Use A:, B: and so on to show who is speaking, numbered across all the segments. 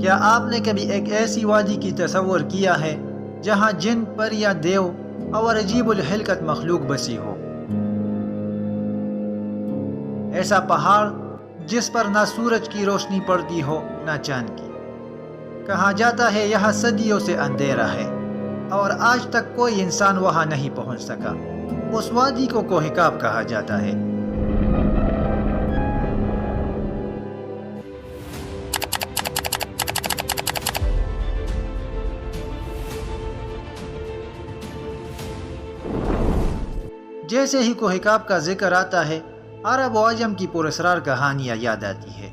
A: کیا آپ نے کبھی ایک ایسی وادی کی تصور کیا ہے جہاں جن پر یا دیو اور عجیب الحلقت مخلوق بسی ہو؟ ایسا پہاڑ جس پر نہ سورج کی روشنی پڑتی ہو نہ چاند کی۔ کہا جاتا ہے یہاں صدیوں سے اندھیرا ہے اور آج تک کوئی انسان وہاں نہیں پہنچ سکا۔ اس وادی کو کوہ کاف کہا جاتا ہے۔ جیسے ہی کوہ کاف کا ذکر آتا ہے، عرب و عجم کی پراسرار کہانیاں یاد آتی ہے۔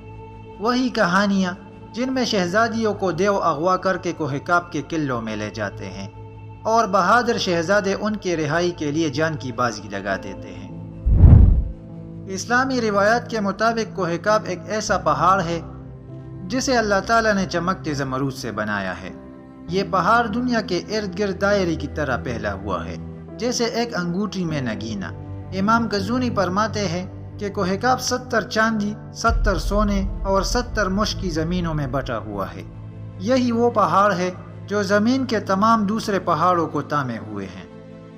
A: وہی کہانیاں جن میں شہزادیوں کو دیو اغوا کر کے کوہ کاف کے قلعوں میں لے جاتے ہیں اور بہادر شہزادے ان کے رہائی کے لیے جان کی بازی لگا دیتے ہیں۔ اسلامی روایات کے مطابق کوہ کاف ایک ایسا پہاڑ ہے جسے اللہ تعالیٰ نے چمکتے زمرد سے بنایا ہے۔ یہ پہاڑ دنیا کے ارد گرد دائرے کی طرح پھیلا ہوا ہے، جیسے ایک انگوٹھی میں نگینہ۔ امام قزوینی فرماتے ہیں کہ کوہ کاف 70 چاندی، 70 سونے اور 70 مشک کی زمینوں میں بٹا ہوا ہے۔ یہی وہ پہاڑ ہے جو زمین کے تمام دوسرے پہاڑوں کو تامے ہوئے ہیں۔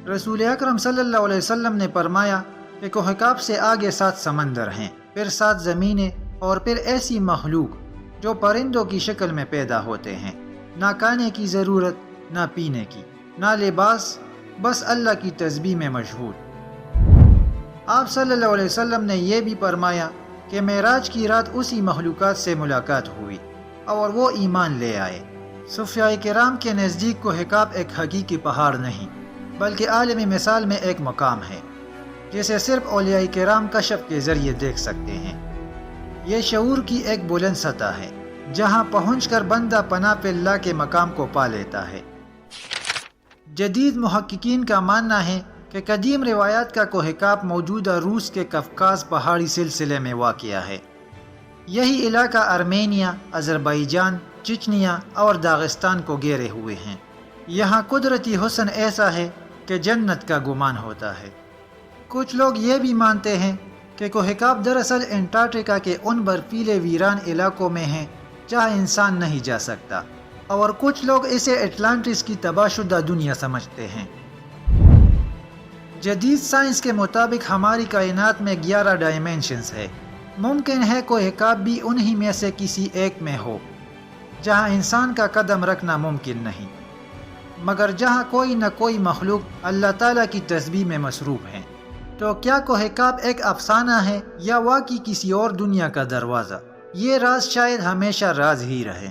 A: رسول اکرم صلی اللہ علیہ وسلم نے فرمایا کہ کوہ کاف سے آگے 7 سمندر ہیں، پھر 7 زمینیں اور پھر ایسی مخلوق جو پرندوں کی شکل میں پیدا ہوتے ہیں۔ نہ کھانے کی ضرورت، نہ پینے کی، نہ لباس، بس اللہ کی تسبیح میں مشغول۔ آپ صلی اللہ علیہ وسلم نے یہ بھی فرمایا کہ معراج کی رات اسی مخلوقات سے ملاقات ہوئی اور وہ ایمان لے آئے۔ صوفیاء کرام کے نزدیک کوہ کاف ایک حقیقی پہاڑ نہیں بلکہ عالمی مثال میں ایک مقام ہے جسے صرف اولیاء کرام کشف کے ذریعے دیکھ سکتے ہیں۔ یہ شعور کی ایک بلند سطح ہے جہاں پہنچ کر بندہ پناہ پہ اللہ کے مقام کو پا لیتا ہے۔ جدید محققین کا ماننا ہے کہ قدیم روایات کا کوہ کاف موجودہ روس کے قفقاز پہاڑی سلسلے میں واقع ہے۔ یہی علاقہ ارمینیا، آذربائیجان، چچنیا اور داغستان کو گھیرے ہوئے ہیں۔ یہاں قدرتی حسن ایسا ہے کہ جنت کا گمان ہوتا ہے۔ کچھ لوگ یہ بھی مانتے ہیں کہ کوہ کاف دراصل انٹارکٹیکا کے ان برفیلے ویران علاقوں میں ہیں جہاں انسان نہیں جا سکتا، اور کچھ لوگ اسے اٹلانٹس کی تباہ شدہ دنیا سمجھتے ہیں۔ جدید سائنس کے مطابق ہماری کائنات میں 11 ڈائمینشنز ہے۔ ممکن ہے کوہ کاف بھی انہی میں سے کسی ایک میں ہو جہاں انسان کا قدم رکھنا ممکن نہیں، مگر جہاں کوئی نہ کوئی مخلوق اللہ تعالیٰ کی تسبیح میں مصروف ہے۔ تو کیا کوہ کاف ایک افسانہ ہے یا واقعی کسی اور دنیا کا دروازہ؟ یہ راز شاید ہمیشہ راز ہی رہے۔